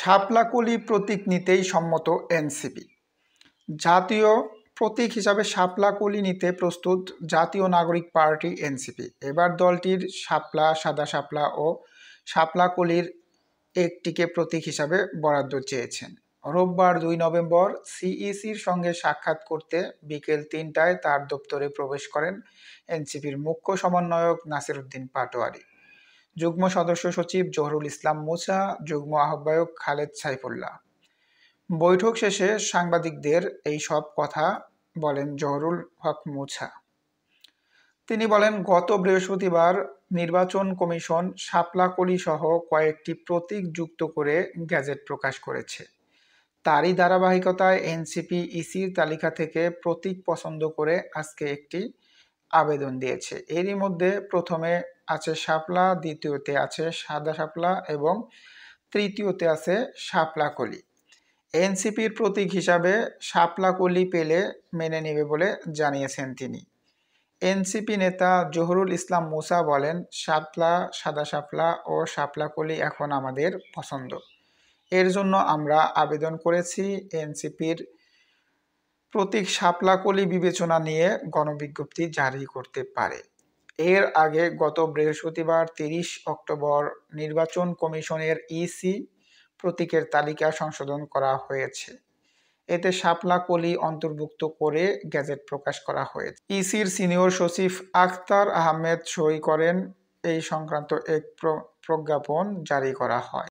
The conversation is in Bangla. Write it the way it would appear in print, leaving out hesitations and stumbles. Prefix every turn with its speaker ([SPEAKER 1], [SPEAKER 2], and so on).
[SPEAKER 1] শাপলা কলি প্রতীক নিতেই সম্মত এনসিপি। জাতীয় প্রতীক হিসাবে শাপলা কলি নিতে প্রস্তুত জাতীয় নাগরিক পার্টি এনসিপি। এবার দলটির শাপলা, সাদা শাপলা ও শাপলা কলির একটিকে প্রতীক হিসাবে বরাদ্দ চেয়েছেন। রোববার 2 নভেম্বর সিইসির সঙ্গে সাক্ষাৎ করতে বিকেল 3টায় তার দপ্তরে প্রবেশ করেন এনসিপির মুখ্য সমন্বয়ক নাসির উদ্দিন পাটোয়ারি, যুগ্ম সদস্য সচিব জহুরুল ইসলাম মুসা, যুগ্ম আহ্বায়ক খালেদ সাইফুল্লাহ। বৈঠক শেষে সাংবাদিকদের এই সব কথা বলেন জহুরুল হক মুসা। তিনি বলেন, গত বৃহস্পতিবার নির্বাচন কমিশন শাপলা কলি সহ কয়েকটি প্রতীক যুক্ত করে গ্যাজেট প্রকাশ করেছে। তারই ধারাবাহিকতায় এনসিপি ইসির তালিকা থেকে প্রতীক পছন্দ করে আজকে একটি আবেদন দিয়েছে। এরই মধ্যে প্রথমে আছে শাপলা, দ্বিতীয়তে আছে সাদা শাপলা এবং তৃতীয়তে আছে শাপলা কলি। এনসিপির প্রতীক হিসাবে শাপলা কলি পেলে মেনে নেবে বলে জানিয়েছেন তিনি। এনসিপি নেতা জহুরুল ইসলাম মুসা বলেন, শাপলা, সাদা শাপলা ও শাপলা কলি এখন আমাদের পছন্দ। এর জন্য আমরা আবেদন করেছি। এনসিপির প্রতীক শাপলা কলি বিবেচনা নিয়ে গণবিজ্ঞপ্তি জারি করতে পারে। এর আগে গত বৃহস্পতিবার 30 অক্টোবর নির্বাচন কমিশনের ইসি প্রতীকের তালিকা সংশোধন করা হয়েছে। এতে শাপলা কলি অন্তর্ভুক্ত করে গ্যাজেট প্রকাশ করা হয়েছে। ইসির সিনিয়র সচিব আখতার আহমেদ সই করেন এই সংক্রান্ত এক প্রজ্ঞাপন জারি করা হয়।